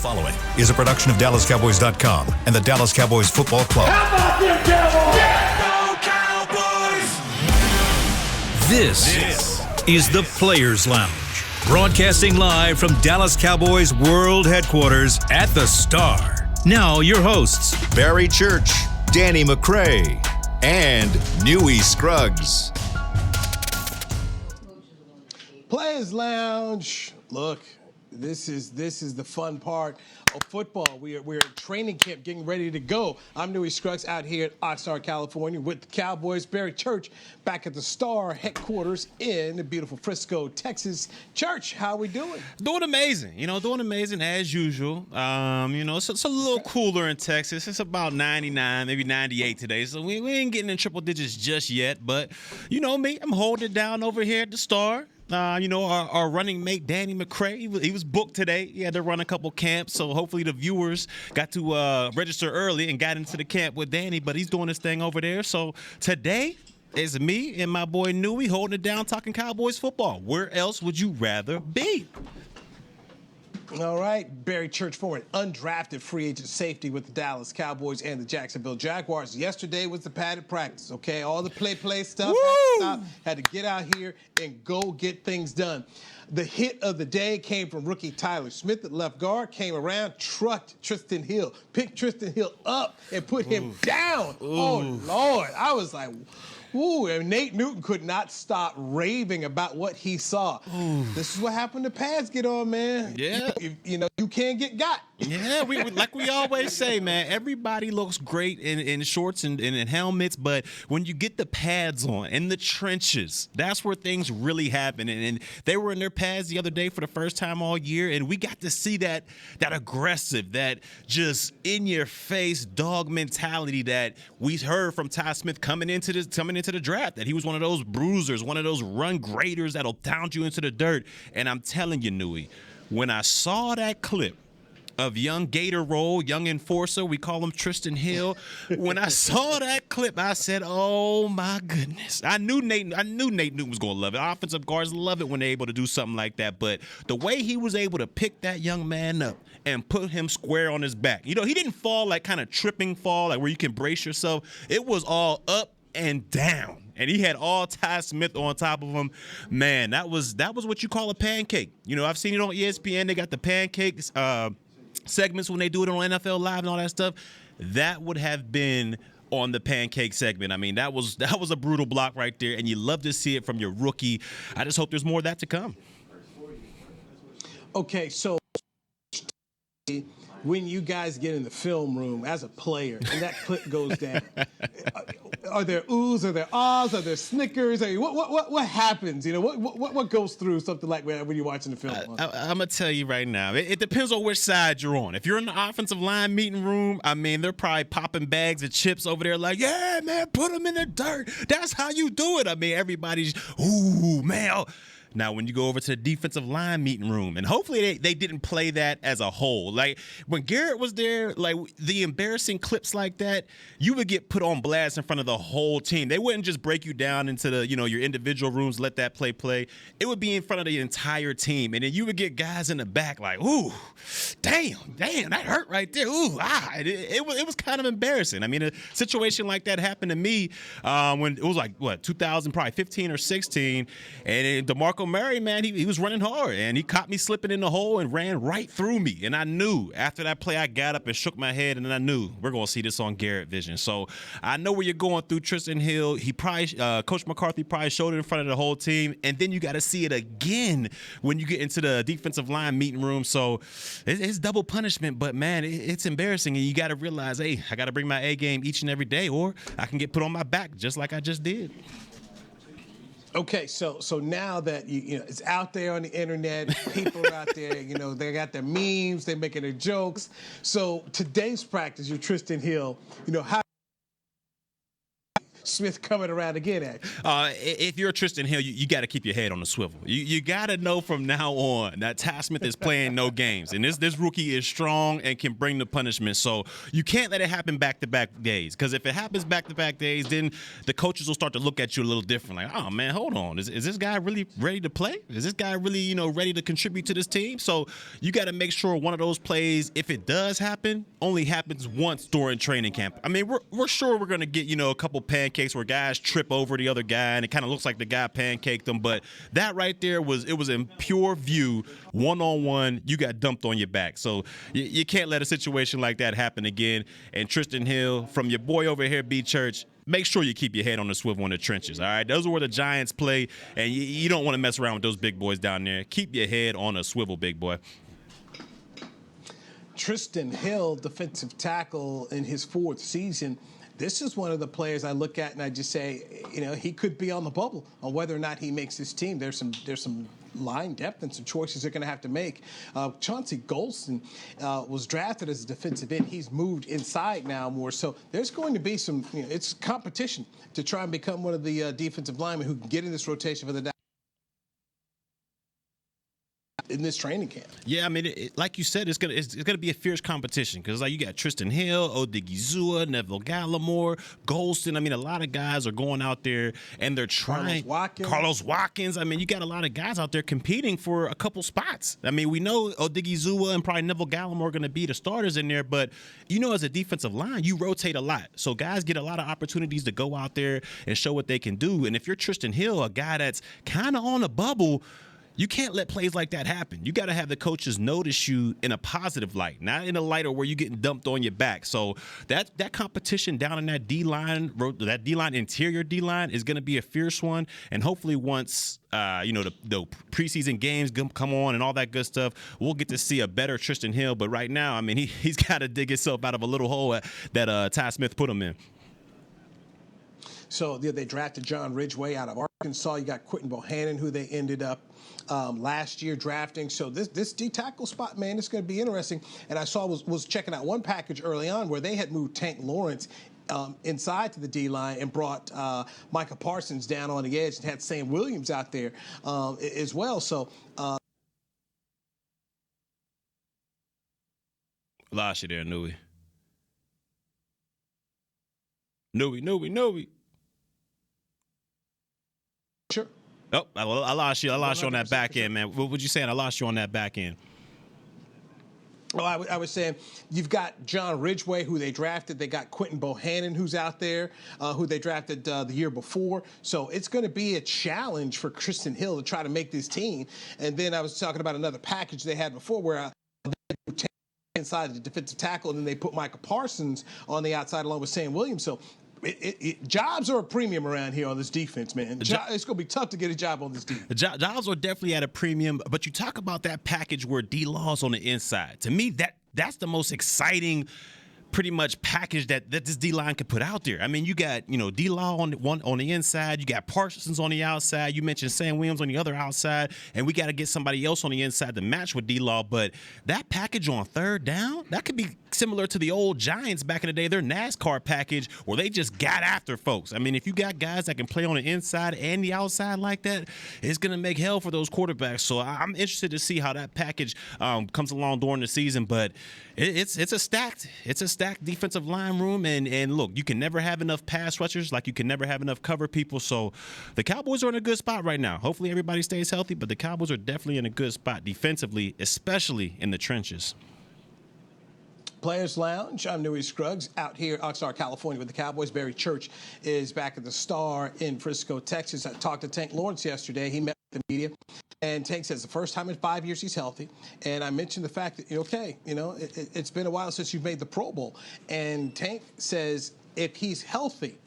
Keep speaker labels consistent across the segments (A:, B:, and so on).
A: following is a production of DallasCowboys.com and the Dallas Cowboys Football Club.
B: How about them Cowboys?
C: Yeah, go Cowboys!
D: This is the Players Lounge, broadcasting live from Dallas Cowboys World Headquarters at the Star. Now your hosts,
A: Barry Church, Danny McCray, and Newy Scruggs.
E: Players Lounge. Look, this is the fun part of football. We're at training camp getting ready to go. I'm Newy Scruggs out here at Oxnard, California with the Cowboys. Barry Church back at the Star headquarters in the beautiful Frisco, Texas. Church, how we doing?
F: Doing amazing. Doing amazing as usual. It's a little cooler in Texas. It's about 99, maybe 98 today. So we ain't getting in triple digits just yet. But you know me, I'm holding it down over here at the Star. Our running mate, Danny McCray, he was booked today. He had to run a couple camps, so hopefully the viewers got to register early and got into the camp with Danny, but he's doing his thing over there. So today is me and my boy Newy holding it down, talking Cowboys football. Where else would you rather be?
E: All right, Barry Church, former undrafted free agent safety with the Dallas Cowboys and the Jacksonville Jaguars. Yesterday was the padded practice, okay? All the play stuff had to get out here and go get things done. The hit of the day came from rookie Tyler Smith at left guard, came around, trucked Tristan Hill, picked Tristan Hill up and put him down. Ooh. Oh, Lord. I was like, ooh, and Nate Newton could not stop raving about what he saw. Ooh. This is what happened to pads get on, man.
F: Yeah.
E: You can't get got.
F: Yeah, we like we always say, man, everybody looks great in shorts and in helmets, but when you get the pads on in the trenches, that's where things really happen. And they were in their pads the other day for the first time all year, and we got to see that aggressive, that just in-your-face dog mentality that we heard from Ty Smith coming into the draft, that he was one of those bruisers, one of those run graders that'll pound you into the dirt. And I'm telling you, Newy, when I saw that clip of young Gator Roll, young enforcer, we call him Tristan Hill. When I saw that clip, I said, "Oh my goodness!" I knew Nate Newton was going to love it. Offensive guards love it when they're able to do something like that. But the way he was able to pick that young man up and put him square on his back, he didn't fall like kind of tripping fall, like where you can brace yourself. It was all up and down. And he had all Ty Smith on top of him. Man, that was what you call a pancake. I've seen it on ESPN. They got the pancakes segments when they do it on NFL Live and all that stuff. That would have been on the pancake segment. I mean, that was a brutal block right there, and you love to see it from your rookie. I just hope there's more of that to come.
E: Okay, so when you guys get in the film room as a player and that clip goes down, are there oohs, are there ahs, are there snickers? What happens? What goes through something like that when you're watching the film?
F: I'm going to tell you right now, it depends on which side you're on. If you're in the offensive line meeting room, I mean, they're probably popping bags of chips over there like, yeah, man, put them in the dirt. That's how you do it. I mean, everybody's, ooh, man. Now, when you go over to the defensive line meeting room, and hopefully they didn't play that as a whole. Like, when Garrett was there, like, the embarrassing clips like that, you would get put on blast in front of the whole team. They wouldn't just break you down into the, your individual rooms, let that play. It would be in front of the entire team. And then you would get guys in the back like, ooh, damn, that hurt right there. Ooh, it was kind of embarrassing. I mean, a situation like that happened to me when it was like, 2015 or 16, and DeMarco Murray, man, he was running hard, and he caught me slipping in the hole and ran right through me. And I knew after that play, I got up and shook my head, and then I knew we're going to see this on Garrett Vision. So I know where you're going through Tristan Hill. He probably, Coach McCarthy probably showed it in front of the whole team, and then you got to see it again when you get into the defensive line meeting room. So it's double punishment, but man, it's embarrassing, and you got to realize, hey, I got to bring my A game each and every day, or I can get put on my back just like I just did.
E: Okay, so now that it's out there on the internet, people are out there, they got their memes, they're making their jokes. So today's practice, you're Tristan Hill, how Smith coming around again at you.
F: If you're Tristan Hill, you got to keep your head on the swivel. You got to know from now on that Ty Smith is playing no games, and this rookie is strong and can bring the punishment. So you can't let it happen back-to-back days, because if it happens back-to-back days, then the coaches will start to look at you a little different. Like, oh man, hold on, is this guy really ready to play? Is this guy really ready to contribute to this team? So you got to make sure one of those plays, if it does happen, only happens once during training camp. I mean, we're sure we're gonna get a couple pancakes where guys trip over the other guy and it kind of looks like the guy pancaked them, but that right there was in pure view, one-on-one. You got dumped on your back, so you can't let a situation like that happen again. And Tristan Hill, from your boy over here, B Church, make sure you keep your head on the swivel in the trenches, all right? Those are where the Giants play, and you don't want to mess around with those big boys down there. Keep your head on a swivel, big boy.
E: Tristan Hill, defensive tackle in his 4th season. This is one of the players I look at and I just say, he could be on the bubble on whether or not he makes this team. There's some line depth and some choices they're going to have to make. Chauncey Golston was drafted as a defensive end. He's moved inside now more. So there's going to be some, it's competition to try and become one of the defensive linemen who can get in this rotation for the in this training camp.
F: Yeah, I mean, like you said, it's gonna be a fierce competition, because you got Tristan Hill, Odigizua, Neville Gallimore, Golston. I mean, a lot of guys are going out there and they're trying. Carlos Watkins. I mean, you got a lot of guys out there competing for a couple spots. I mean, we know Odigizua and probably Neville Gallimore are going to be the starters in there, but as a defensive line, you rotate a lot, so guys get a lot of opportunities to go out there and show what they can do. And if you're Tristan Hill, a guy that's kind of on a bubble, you can't let plays like that happen. You got to have the coaches notice you in a positive light, not in a light where you're getting dumped on your back. So that competition down in that D-line, interior D-line, is going to be a fierce one. And hopefully once the preseason games come on and all that good stuff, we'll get to see a better Tristan Hill. But right now, I mean, he's got to dig himself out of a little hole that Ty Smith put him in.
E: So they drafted John Ridgeway out of Arkansas. You got Quentin Bohannon, who they ended up last year drafting. So this D-tackle spot, man, it's going to be interesting. And I was checking out one package early on where they had moved Tank Lawrence inside to the D-line and brought Micah Parsons down on the edge and had Sam Williams out there as well. So
F: lost you there, Newy. Newy.
E: Sure.
F: Oh, I lost you. I lost you on that back end, man. What were you saying? I lost you on that back end.
E: Well, I was saying you've got John Ridgeway, who they drafted. They got Quentin Bohannon, who's out there, who they drafted the year before. So it's going to be a challenge for Tristan Hill to try to make this team. And then I was talking about another package they had before where they inside the defensive tackle, and then they put Micah Parsons on the outside along with Sam Williams. So jobs are a premium around here on this defense, man. It's going to be tough to get a job on this defense.
F: Jobs are definitely at a premium, but you talk about that package where D-Law's on the inside. To me, that's the most exciting pretty much package that this D-line could put out there. I mean, you got, D-Law on the inside, you got Parsons on the outside, you mentioned Sam Williams on the other outside, and we got to get somebody else on the inside to match with D-Law. But that package on third down, that could be similar to the old Giants back in the day, their NASCAR package where they just got after folks. I mean, if you got guys that can play on the inside and the outside like that, it's going to make hell for those quarterbacks. So I'm interested to see how that package comes along during the season. But it's a stacked defensive line room, and look, you can never have enough pass rushers like you can never have enough cover people. So the Cowboys are in a good spot right now. Hopefully everybody stays healthy, but the Cowboys are definitely in a good spot defensively, especially in the trenches.
E: Players Lounge. I'm Newy Scruggs out here in Oxnard, California with the Cowboys. Barry Church is back at the Star in Frisco, Texas. I talked to Tank Lawrence yesterday. He met with the media, and Tank says the first time in 5 years he's healthy. And I mentioned the fact that, it's been a while since you've made the Pro Bowl. And Tank says if he's healthy,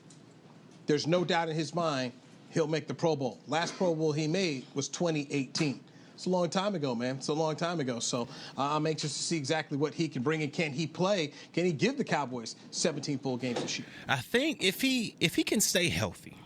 E: there's no doubt in his mind he'll make the Pro Bowl. Last Pro Bowl he made was 2018. It's a long time ago, man. It's a long time ago. So I'm anxious to see exactly what he can bring in. Can he play? Can he give the Cowboys 17 full games this year?
F: I think if he can stay healthy,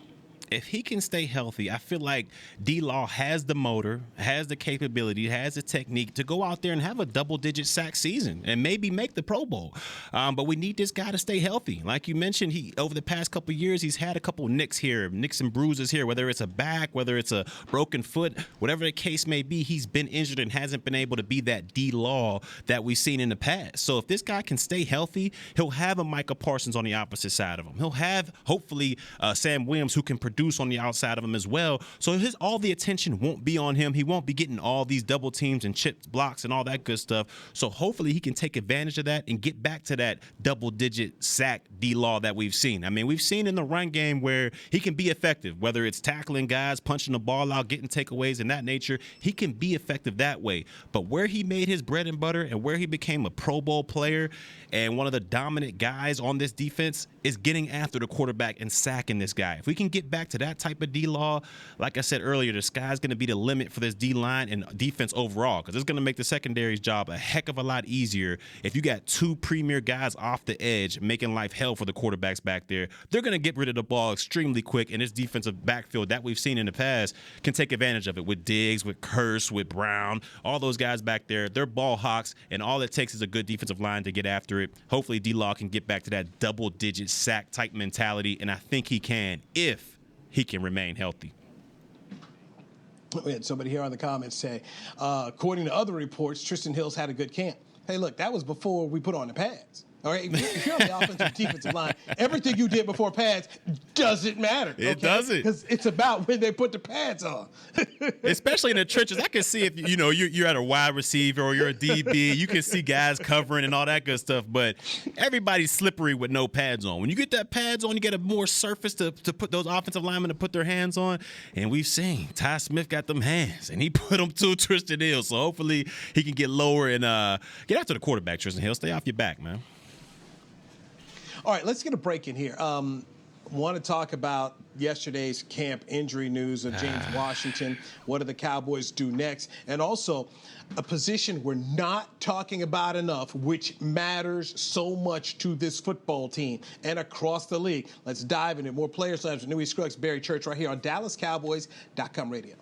F: if he can stay healthy, I feel like D-Law has the motor, has the capability, has the technique to go out there and have a double-digit sack season and maybe make the Pro Bowl. But we need this guy to stay healthy. Like you mentioned, he over the past couple of years, he's had a couple nicks and bruises here, whether it's a back, whether it's a broken foot, whatever the case may be, he's been injured and hasn't been able to be that D-Law that we've seen in the past. So if this guy can stay healthy, he'll have a Micah Parsons on the opposite side of him. He'll have, hopefully, Sam Williams who can produce on the outside of him as well. So all the attention won't be on him. He won't be getting all these double teams and chip blocks and all that good stuff. So hopefully he can take advantage of that and get back to that double-digit sack D-Law that we've seen. I mean, we've seen in the run game where he can be effective, whether it's tackling guys, punching the ball out, getting takeaways and that nature. He can be effective that way. But where he made his bread and butter and where he became a Pro Bowl player and one of the dominant guys on this defense is getting after the quarterback and sacking this guy. If we can get back to that type of D-Law, like I said earlier, the sky's going to be the limit for this D-line and defense overall, because it's going to make the secondary's job a heck of a lot easier. If you got two premier guys off the edge making life hell for the quarterbacks back there, they're going to get rid of the ball extremely quick, and this defensive backfield that we've seen in the past can take advantage of it with Diggs, with Curse, with Brown, all those guys back there. They're ball hawks, and all it takes is a good defensive line to get after it. Hopefully D-Law can get back to that double-digit sack type mentality, and I think he can if he can remain healthy.
E: We had somebody here on the comments say, according to other reports, Tristan Hill's had a good camp. Hey, look, that was before we put on the pads. All right, if you're on the offensive defensive line, everything you did before pads doesn't matter. Okay?
F: It doesn't.
E: Because it's about when they put the pads on.
F: Especially in the trenches. I can see if, you're at a wide receiver or you're a DB, you can see guys covering and all that good stuff, but everybody's slippery with no pads on. When you get that pads on, you get a more surface to put those offensive linemen to put their hands on, and we've seen Ty Smith got them hands, and he put them to Tristan Hill, so hopefully he can get lower and get after the quarterback, Tristan Hill. Stay off your back, man.
E: All right, let's get a break in here. Want to talk about yesterday's camp injury news of James Washington. What do the Cowboys do next? And also a position we're not talking about enough, which matters so much to this football team and across the league. Let's dive into more Players Slams with Newy Scruggs, Barry Church, right here on DallasCowboys.com radio.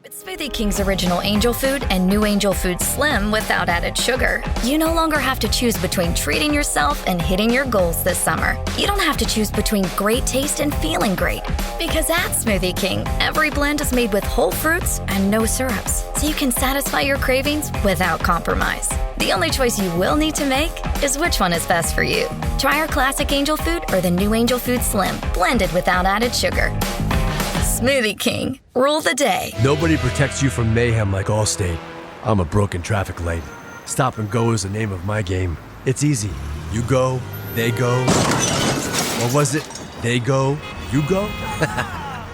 B: With Smoothie King's original Angel Food and new Angel Food Slim without added sugar, you no longer have to choose between treating yourself and hitting your goals this summer. You don't have to choose between great taste and feeling great. Because at Smoothie King, every blend is made with whole fruits and no syrups, so you can satisfy your cravings without compromise. The only choice you will need to make is which one is best for you. Try our classic Angel Food or the new Angel Food Slim, blended without added sugar. Smoothie King. Rule the day.
C: Nobody protects you from mayhem like Allstate. I'm a broken traffic light. Stop and go is the name of my game. It's easy. You go, they go. What was it? They go, you go?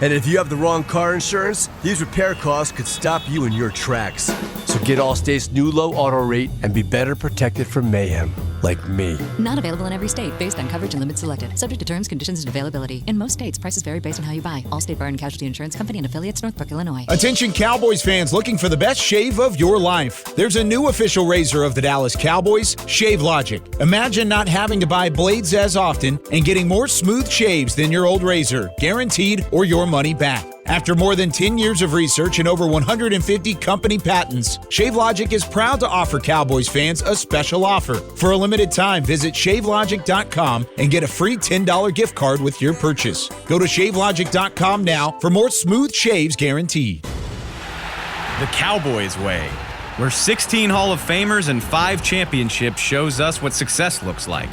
C: And if you have the wrong car insurance, these repair costs could stop you in your tracks. So get Allstate's new low auto rate and be better protected from mayhem, like me.
G: Not available in every state, based on coverage and limits selected. Subject to terms, conditions, and availability. In most states, prices vary based on how you buy. Allstate Bar and Casualty Insurance Company and affiliates, Northbrook, Illinois.
H: Attention Cowboys fans looking for the best shave of your life. There's a new official razor of the Dallas Cowboys, Shave Logic. Imagine not having to buy blades as often and getting more smooth shaves than your old razor, guaranteed, or your money back. After more than 10 years of research and over 150 company patents, ShaveLogic is proud to offer Cowboys fans a special offer. For a limited time, visit ShaveLogic.com and get a free $10 gift card with your purchase. Go to ShaveLogic.com now for more smooth shaves guaranteed.
I: The Cowboys way, where 16 Hall of Famers and 5 championships shows us what success looks like.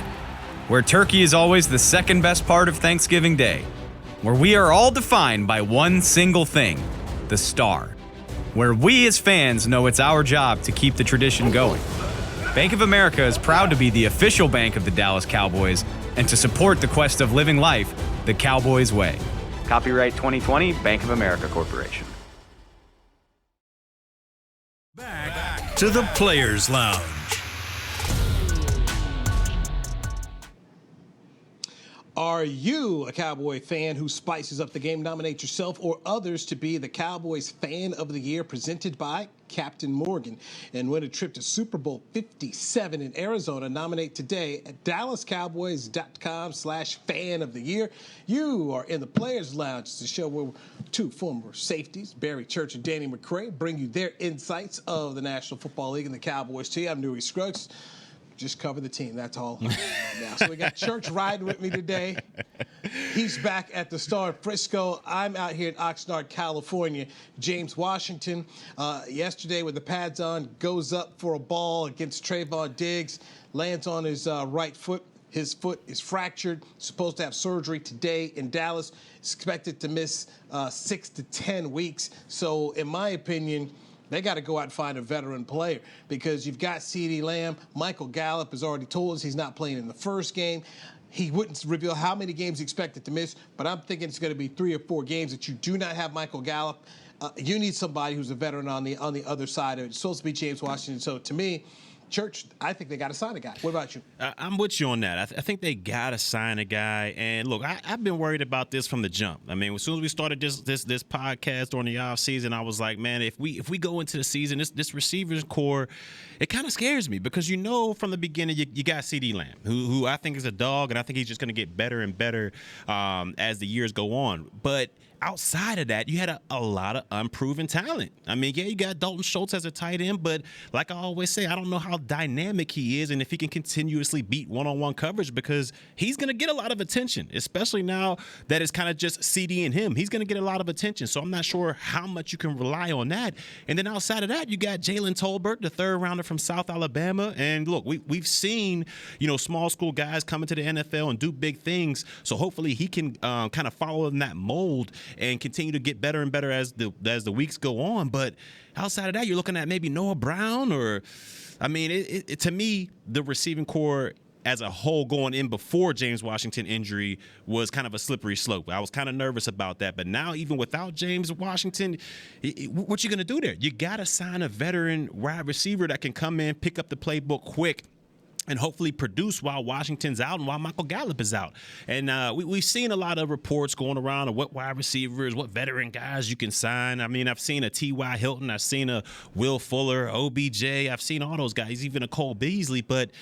I: Where turkey is always the second best part of Thanksgiving Day. Where we are all defined by one single thing, the star. Where we as fans know it's our job to keep the tradition going. Bank of America is proud to be the official bank of the Dallas Cowboys and to support the quest of living life the Cowboys way. Copyright 2020, Bank of America Corporation.
D: Back to the Players Lounge.
E: Are you a Cowboy fan who spices up the game? Nominate yourself or others to be the Cowboys Fan of the Year, presented by Captain Morgan. And win a trip to Super Bowl 57 in Arizona. Nominate today at DallasCowboys.com/fan of the year. You are in the Players Lounge. It's a show where two former safeties, Barry Church and Danny McCray, bring you their insights of the National Football League and the Cowboys team. I'm Newy Scruggs. Just cover the team, that's all. Now, so we got Church riding with me today. He's back at the Star in Frisco. I'm out here in Oxnard, California. James Washington, yesterday with the pads on, goes up for a ball against Trayvon Diggs, lands on his right foot. His foot is fractured, supposed to have surgery today in Dallas, expected to miss 6 to 10 weeks. So, in my opinion, they got to go out and find a veteran player because you've got CeeDee Lamb. Michael Gallup has already told us he's not playing in the first game. He wouldn't reveal how many games he expected to miss, but I'm thinking it's going to be 3 or 4 games that you do not have Michael Gallup. You need somebody who's a veteran on the other side of it. It's supposed to be James Washington. So to me, Church, I think they got to sign a guy. What about you?
F: I'm with you on that. I think they got to sign a guy. And look, I've been worried about this from the jump. I mean, as soon as we started this podcast during the offseason, I was like, man, if we go into the season, this receivers core, it kind of scares me because you know from the beginning you got CeeDee Lamb, who I think is a dog, and I think he's just going to get better and better as the years go on. But outside of that, you had a lot of unproven talent. I mean, yeah, you got Dalton Schultz as a tight end, but like I always say, I don't know how dynamic he is and if he can continuously beat one-on-one coverage because he's going to get a lot of attention, especially now that it's kind of just CeeDee and him. He's going to get a lot of attention, so I'm not sure how much you can rely on that. And then outside of that, you got Jalen Tolbert, the third rounder from South Alabama. And look, we've seen, small school guys come into the NFL and do big things, so hopefully he can kind of follow in that mold and continue to get better and better as the weeks go on. But outside of that, you're looking at maybe Noah Brown to me, the receiving core as a whole going in before James Washington injury was kind of a slippery slope. I was kind of nervous about that. But now, even without James Washington, what you going to do there? You got to sign a veteran wide receiver that can come in, pick up the playbook quick, and hopefully produce while Washington's out and while Michael Gallup is out. And we've seen a lot of reports going around of what wide receivers, what veteran guys you can sign. I mean, I've seen a T.Y. Hilton. I've seen a Will Fuller, OBJ. I've seen all those guys, even a Cole Beasley. But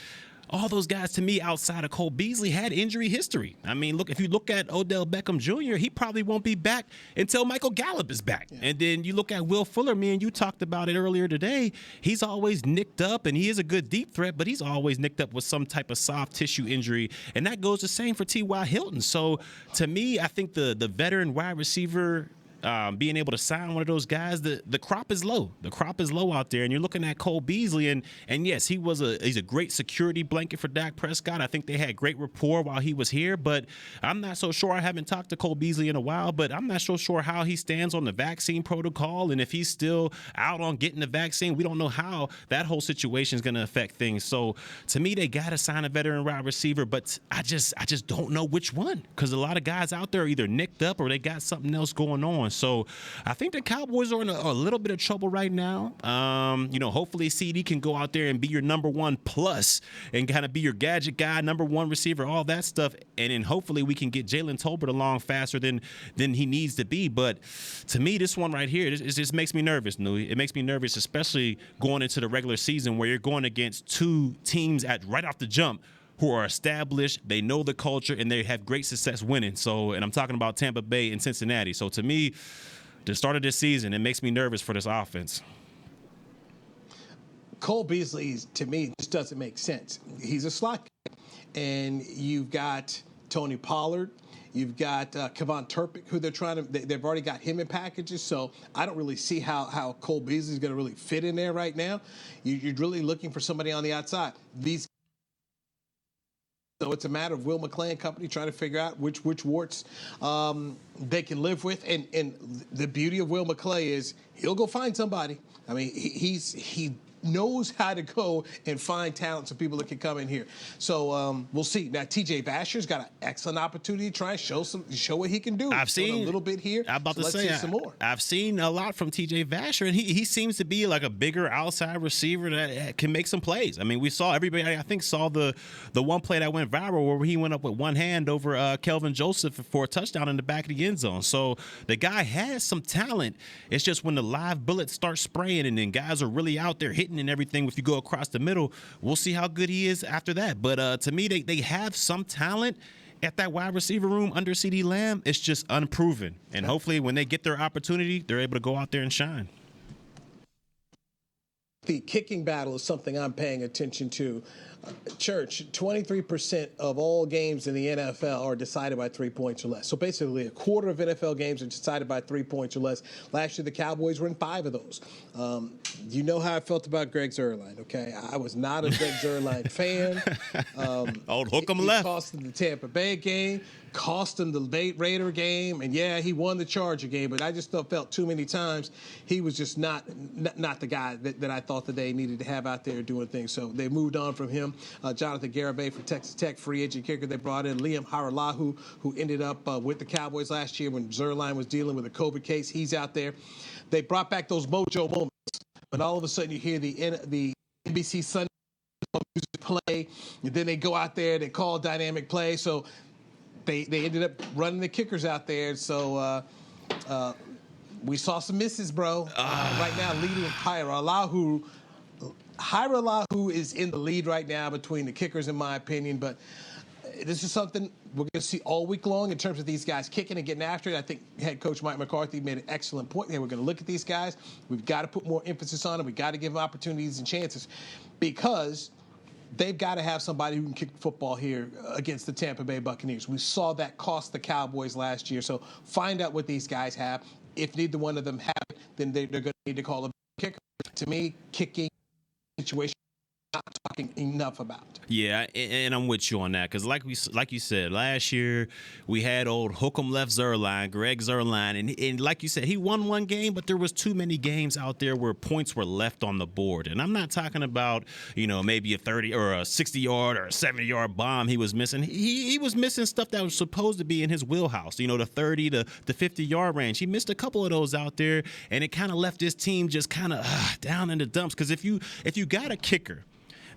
F: all those guys, to me, outside of Cole Beasley, had injury history. I mean, look, if you look at Odell Beckham Jr., he probably won't be back until Michael Gallup is back. Yeah. And then you look at Will Fuller, me and you talked about it earlier today. He's always nicked up, and he is a good deep threat, but he's always nicked up with some type of soft tissue injury. And that goes the same for T.Y. Hilton. So, to me, I think the veteran wide receiver being able to sign one of those guys, the crop is low. The crop is low out there, and you're looking at Cole Beasley, and yes, he's a great security blanket for Dak Prescott. I think they had great rapport while he was here, but I'm not so sure. I haven't talked to Cole Beasley in a while, but I'm not so sure how he stands on the vaccine protocol, and if he's still out on getting the vaccine. We don't know how that whole situation is going to affect things. So to me, they got to sign a veteran wide receiver, but I just don't know which one, because a lot of guys out there are either nicked up or they got something else going on. So I think the Cowboys are in a little bit of trouble right now. Hopefully CeeDee can go out there and be your number one plus and kind of be your gadget guy, number one receiver, all that stuff. And then hopefully we can get Jalen Tolbert along faster than he needs to be. But to me, this one right here, it just makes me nervous, Newy. It makes me nervous, especially going into the regular season where you're going against two teams right off the jump who are established, they know the culture, and they have great success winning. So, and I'm talking about Tampa Bay and Cincinnati. So to me, the start of this season, it makes me nervous for this offense.
E: Cole Beasley, to me, just doesn't make sense. He's a slot guy. And you've got Tony Pollard. You've got Kevon Turpik, who they've already got him in packages. So I don't really see how Cole Beasley is going to really fit in there right now. You're really looking for somebody on the outside. So it's a matter of Will McClay and company trying to figure out which warts they can live with. And the beauty of Will McClay is he'll go find somebody. I mean, he knows how to go and find talent so people that can come in here. So we'll see. Now TJ Vasher's got an excellent opportunity to try and show what he can do.
F: I've seen
E: a little bit here.
F: I'm about
E: so
F: to
E: let's
F: say
E: see some more.
F: I've seen a lot from TJ Vasher, and he seems to be like a bigger outside receiver that can make some plays. I mean, we saw everybody. I think saw the one play that went viral where he went up with one hand over Kelvin Joseph for a touchdown in the back of the end zone. So the guy has some talent. It's just when the live bullets start spraying and then guys are really out there hitting and everything, if you go across the middle, we'll see how good he is after that. But to me, they have some talent at that wide receiver room under CeeDee Lamb. It's just unproven. And hopefully when they get their opportunity, they're able to go out there and shine.
E: The kicking battle is something I'm paying attention to. Church, 23% of all games in the NFL are decided by 3 points or less. So basically, a quarter of NFL games are decided by 3 points or less. Last year, the Cowboys were in 5 of those. You know how I felt about Greg Zuerlein, okay? I was not a Greg Zuerlein fan.
F: Old hook 'em left.
E: He cost him the Tampa Bay game, cost him the Raider game, and yeah, he won the Charger game, but I just felt too many times he was just not the guy that I thought that they needed to have out there doing things. So they moved on from him. Jonathan Garibay from Texas Tech, free agent kicker. They brought in Liam Haralahu, who ended up with the Cowboys last year when Zuerlein was dealing with a COVID case. He's out there. They brought back those mojo moments, but all of a sudden you hear the NBC Sunday music play, and then they go out there, they call dynamic play. So they ended up running the kickers out there. So we saw some misses, bro. Right now, leading Haralahu. Haralahu is in the lead right now between the kickers, in my opinion. But this is something we're going to see all week long in terms of these guys kicking and getting after it. I think head coach Mike McCarthy made an excellent point there. We're going to look at these guys. We've got to put more emphasis on them. We've got to give them opportunities and chances because they've got to have somebody who can kick football here against the Tampa Bay Buccaneers. We saw that cost the Cowboys last year. So find out what these guys have. If neither one of them have it, then they're going to need to call a kicker. To me, kicking situation not talking enough about.
F: Yeah, and I'm with you on that because like you said, last year we had old hook'em left Zuerlein, Greg Zuerlein, and like you said, he won one game, but there was too many games out there where points were left on the board. And I'm not talking about, maybe a 30 or a 60-yard or a 70-yard bomb he was missing. He was missing stuff that was supposed to be in his wheelhouse, the 30 to the 50-yard range. He missed a couple of those out there, and it kind of left his team just kind of down in the dumps because if you got a kicker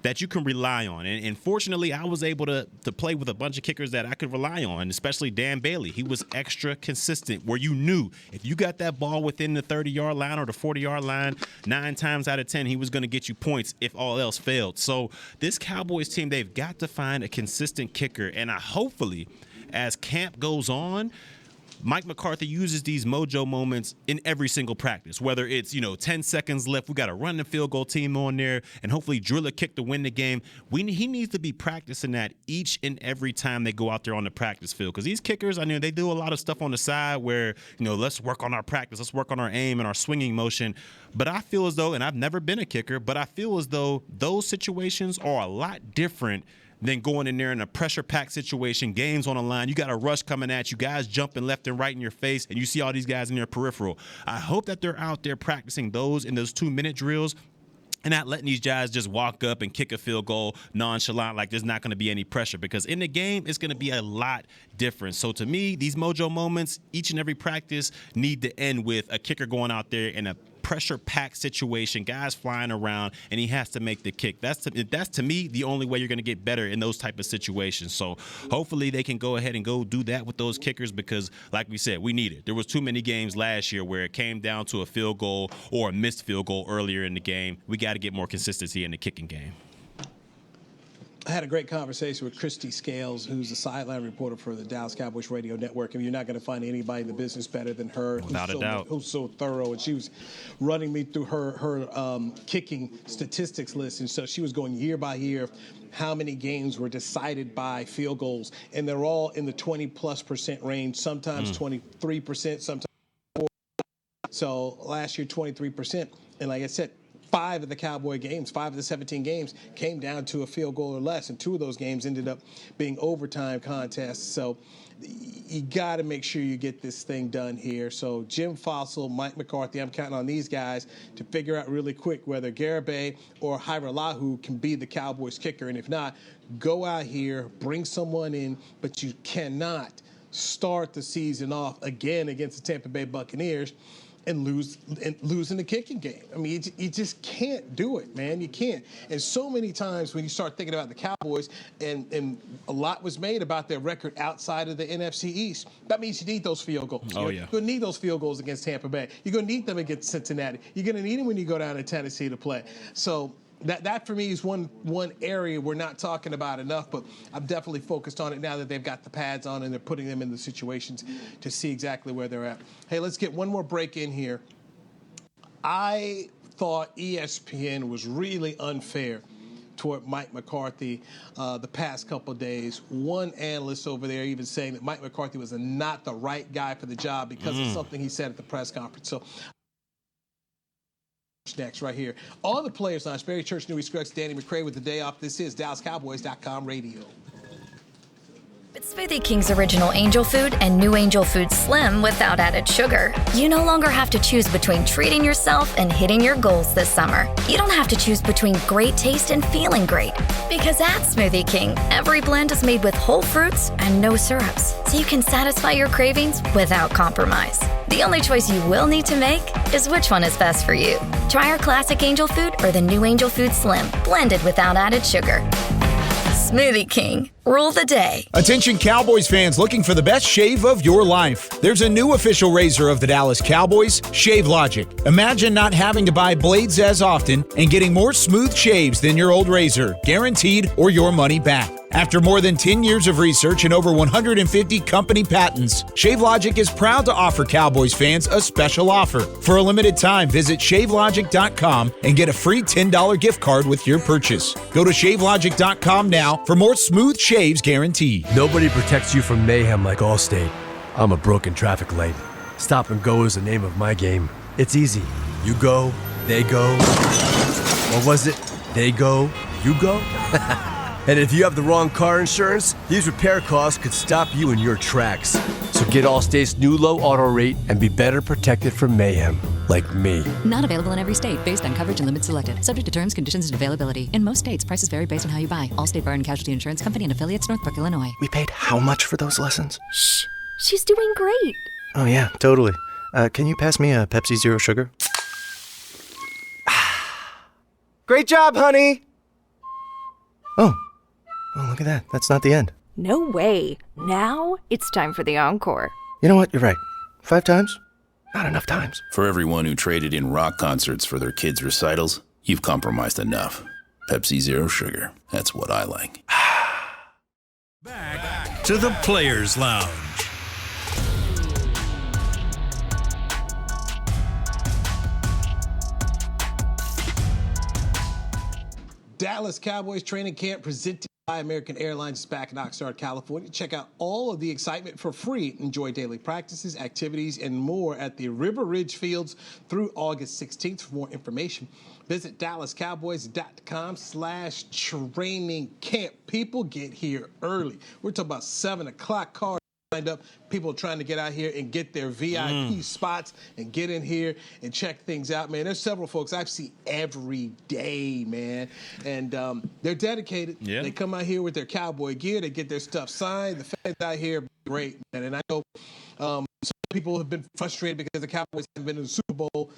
F: that you can rely on. And fortunately, I was able to play with a bunch of kickers that I could rely on, especially Dan Bailey. He was extra consistent where you knew if you got that ball within the 30-yard line or the 40-yard line, 9 times out of 10, he was going to get you points if all else failed. So this Cowboys team, they've got to find a consistent kicker. And hopefully, as camp goes on, Mike McCarthy uses these mojo moments in every single practice, whether it's, 10 seconds left, we got a run the field goal team on there, and hopefully drill a kick to win the game. He needs to be practicing that each and every time they go out there on the practice field because these kickers, they do a lot of stuff on the side where, let's work on our practice, let's work on our aim and our swinging motion. But I feel as though, and I've never been a kicker, but I feel as though those situations are a lot different than going in there in a pressure-packed situation, games on the line. You got a rush coming at you, guys jumping left and right in your face, and you see all these guys in your peripheral. I hope that they're out there practicing those in those 2-minute drills and not letting these guys just walk up and kick a field goal nonchalant like there's not going to be any pressure because in the game, it's going to be a lot different. So to me, these mojo moments, each and every practice need to end with a kicker going out there in a pressure-packed situation, guys flying around, and he has to make the kick. That's to me the only way you're going to get better in those type of situations. So hopefully they can go ahead and go do that with those kickers because, like we said, we need it. There was too many games last year where it came down to a field goal or a missed field goal earlier in the game. We got to get more consistency in the kicking game.
E: I had a great conversation with Christy Scales, who's a sideline reporter for the Dallas Cowboys radio network. And you're not going to find anybody in the business better than her.
F: Without a doubt.
E: Who's so thorough. And she was running me through her kicking statistics list. And so she was going year by year how many games were decided by field goals. And they're all in the 20+% range, sometimes 23%, sometimes 4%. So last year, 23%. And like I said, 5 of the Cowboy games, 5 of the 17 games, came down to a field goal or less, and 2 of those games ended up being overtime contests. So you got to make sure you get this thing done here. So Jim Fossil, Mike McCarthy, I'm counting on these guys to figure out really quick whether Garibay or Hiralahu can be the Cowboys kicker. And if not, go out here, bring someone in, but you cannot start the season off again against the Tampa Bay Buccaneers and lose in the kicking game. I mean, you just can't do it, man. You can't. And so many times when you start thinking about the Cowboys, and a lot was made about their record outside of the NFC East, that means you need those field goals.
F: Oh,
E: You're going to need those field goals against Tampa Bay. You're going to need them against Cincinnati. You're going to need them when you go down to Tennessee to play. So that for me is one area we're not talking about enough, but I'm definitely focused on it now that they've got the pads on and they're putting them in the situations to see exactly where they're at. Hey, let's get one more break in here. I thought ESPN was really unfair toward Mike McCarthy the past couple of days. One analyst over there even saying that Mike McCarthy was not the right guy for the job because of something he said at the press conference. So next right here on the Players Lounge, Barry Church, Newy Scruggs, Danny McCray with the day off. This is DallasCowboys.com radio.
B: It's Smoothie King's original angel food and new angel food slim without added sugar. You no longer have to choose between treating yourself and hitting your goals this summer. You don't have to choose between great taste and feeling great. Because at Smoothie King, every blend is made with whole fruits and no syrups, so you can satisfy your cravings without compromise. The only choice you will need to make is which one is best for you. Try our classic angel food or the new angel food slim, blended without added sugar. Smoothie King, rule the day.
H: Attention Cowboys fans looking for the best shave of your life. There's a new official razor of the Dallas Cowboys, Shave Logic. Imagine not having to buy blades as often and getting more smooth shaves than your old razor, guaranteed or your money back. After more than 10 years of research and over 150 company patents, Shave Logic is proud to offer Cowboys fans a special offer. For a limited time, visit shavelogic.com and get a free $10 gift card with your purchase. Go to shavelogic.com now for more smooth shaves guaranteed.
C: Nobody protects you from mayhem like Allstate. I'm a broken traffic light. Stop and go is the name of my game. It's easy. You go, they go. What was it? They go, you go? And if you have the wrong car insurance, these repair costs could stop you in your tracks. So get Allstate's new low auto rate and be better protected from mayhem, like me.
G: Not available in every state based on coverage and limits selected. Subject to terms, conditions, and availability. In most states, prices vary based on how you buy. Allstate Bar and Casualty Insurance Company and affiliates, Northbrook, Illinois.
J: We paid how much for those lessons?
K: Shh, she's doing great.
J: Oh yeah, totally. Can you pass me a Pepsi Zero Sugar? Great job, honey! Oh, look at that. That's not the end.
K: No way. Now it's time for the encore.
J: You know what? You're right. 5 times? Not enough times.
L: For everyone who traded in rock concerts for their kids' recitals, you've compromised enough. Pepsi Zero Sugar. That's what I like.
D: Back to the Players Lounge.
E: Dallas Cowboys training camp presented by American Airlines is back in Oxnard, California. Check out all of the excitement for free. Enjoy daily practices, activities, and more at the River Ridge Fields through August 16th. For more information, visit DallasCowboys.com/training camp. People get here early. We're talking about 7 o'clock cars lined up. People trying to get out here and get their VIP spots and get in here and check things out, man. There's several folks I see every day, man, and they're dedicated.
F: Yeah.
E: They come out here with their cowboy gear. They get their stuff signed. The fans out here are great, man. And I know some people have been frustrated because the Cowboys haven't been in the Super Bowl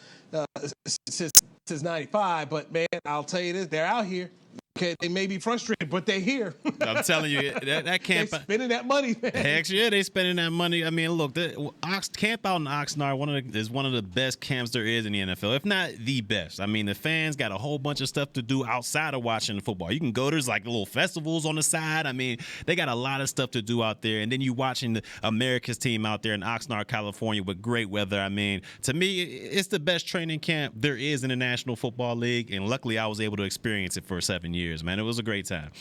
E: since '95. But, man, I'll tell you this, they're out here. Okay, they may be frustrated, but they're here.
F: I'm telling you, that camp.
E: They're spending that money, man.
F: Heck yeah, they spending that money. I mean, look, the camp out in Oxnard is one of the best camps there is in the NFL, if not the best. I mean, the fans got a whole bunch of stuff to do outside of watching the football. You can go, there's like little festivals on the side. I mean, they got a lot of stuff to do out there. And then you watching the America's team out there in Oxnard, California with great weather. I mean, to me, it's the best training camp there is in the National Football League. And luckily, I was able to experience it for 7 years. Man, it was a great time.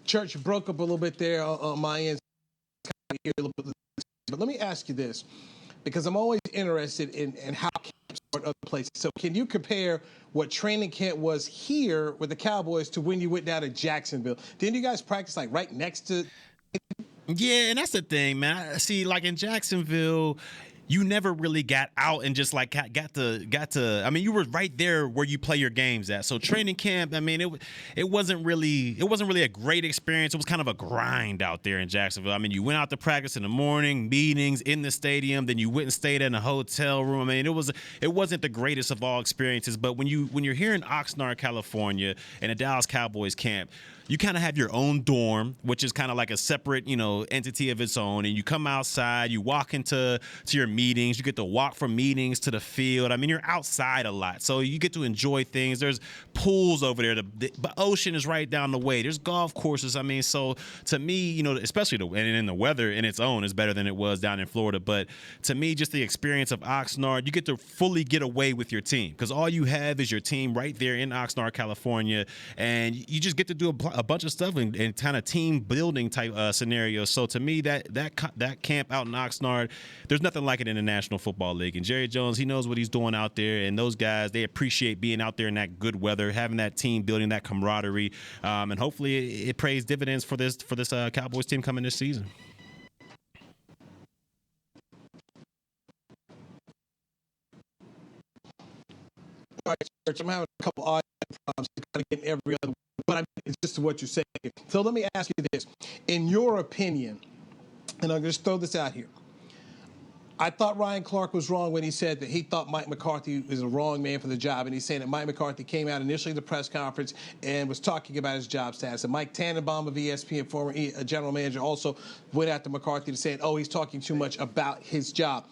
E: Church broke up a little bit there on my end. But let me ask you this, because I'm always interested in how went other places. So can you compare what training camp was here with the Cowboys to when you went down to Jacksonville? Didn't you guys practice like right next to?
F: Yeah, and that's the thing, man. See, like in Jacksonville, you never really got out and just like got to. I mean, you were right there where you play your games at. So training camp, I mean, it wasn't really a great experience. It was kind of a grind out there in Jacksonville. I mean, you went out to practice in the morning, meetings in the stadium, then you went and stayed in a hotel room. I mean, it wasn't the greatest of all experiences. But when you're here in Oxnard, California, in a Dallas Cowboys camp, you kind of have your own dorm, which is kind of like a separate, entity of its own. And you come outside, you walk into your meetings, you get to walk from meetings to the field. I mean, you're outside a lot, so you get to enjoy things. There's pools over there. The ocean is right down the way. There's golf courses. I mean, so to me, especially and the weather in its own is better than it was down in Florida. But to me, just the experience of Oxnard, you get to fully get away with your team because all you have is your team right there in Oxnard, California, and you just get to do a bunch of stuff and kind of team building type scenarios. So to me, that camp out in Oxnard, there's nothing like it in the National Football League. And Jerry Jones, he knows what he's doing out there. And those guys, they appreciate being out there in that good weather, having that team building, that camaraderie. And hopefully it pays dividends for this Cowboys team coming this season.
E: All right, Church, I'm having a couple audio problems kind of getting every other, but I mean, it's just what you're saying. So let me ask you this. In your opinion, and I'm going to just throw this out here, I thought Ryan Clark was wrong when he said that he thought Mike McCarthy was the wrong man for the job, and he's saying that Mike McCarthy came out initially at the press conference and was talking about his job status. And Mike Tannenbaum of ESPN, former general manager, also went after McCarthy to say, he's talking too much about his job.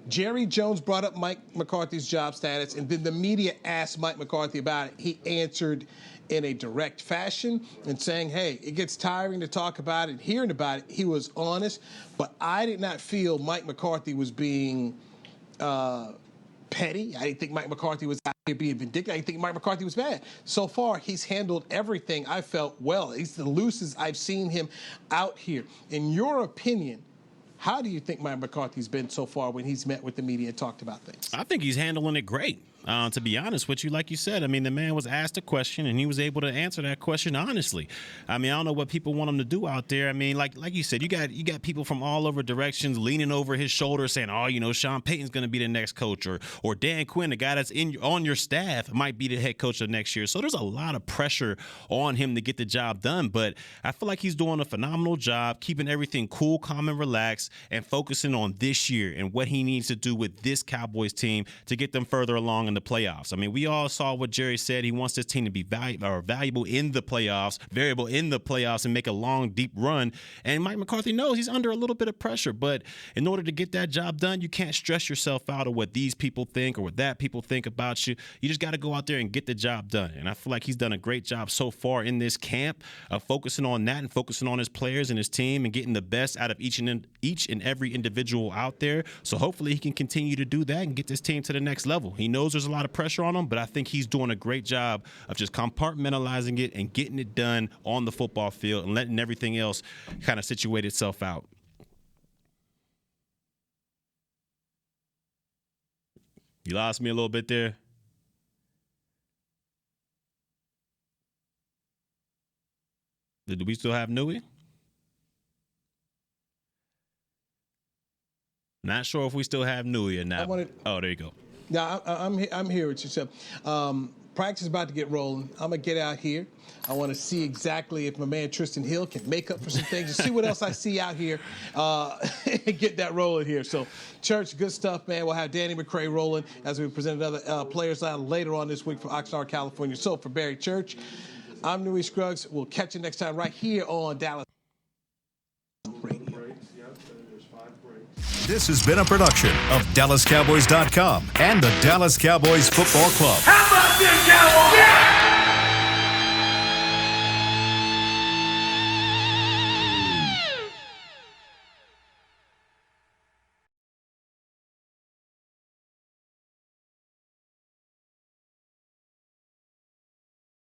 E: Jerry Jones brought up Mike McCarthy's job status, and then the media asked Mike McCarthy about it. He answered in a direct fashion and saying, hey, it gets tiring to talk about it, hearing about it. He was honest, but I did not feel Mike McCarthy was being petty. I didn't think Mike McCarthy was out here being vindictive. I didn't think Mike McCarthy was bad. So far, he's handled everything I felt well. He's the loosest I've seen him out here. In your opinion, how do you think Mike McCarthy's been so far when he's met with the media and talked about things?
F: I think he's handling it great. To be honest with you, like you said, I mean, the man was asked a question and he was able to answer that question honestly. I mean, I don't know what people want him to do out there. I mean, like you said, you got people from all over directions leaning over his shoulder saying, Sean Payton's going to be the next coach, or Dan Quinn, the guy that's on your staff, might be the head coach of next year. So there's a lot of pressure on him to get the job done. But I feel like he's doing a phenomenal job, keeping everything cool, calm, and relaxed, and focusing on this year and what he needs to do with this Cowboys team to get them further along in the playoffs. I mean, we all saw what Jerry said. He wants this team to be valuable in the playoffs, variable in the playoffs, and make a long, deep run. And Mike McCarthy knows he's under a little bit of pressure, but in order to get that job done, you can't stress yourself out of what these people think or what that people think about you. You just got to go out there and get the job done. And I feel like he's done a great job so far in this camp of focusing on that and focusing on his players and his team and getting the best out of each and every individual out there. So hopefully he can continue to do that and get this team to the next level. He knows there's a lot of pressure on him, but I think he's doing a great job of just compartmentalizing it and getting it done on the football field and letting everything else kind of situate itself out. You lost me a little bit there. Do we still have Newy? Not sure if we still have Newy or not. Oh, there you go.
E: Yeah, I'm here with you. So, practice is about to get rolling. I'm going to get out here. I want to see exactly if my man Tristan Hill can make up for some things and see what else I see out here and get that rolling here. So, Church, good stuff, man. We'll have Danny McCray rolling as we present other players later on this week for Oxnard, California. So, for Barry Church, I'm Newy Scruggs. We'll catch you next time right here on Dallas Radio.
A: This has been a production of DallasCowboys.com and the Dallas Cowboys Football Club.
M: How about this, Cowboys?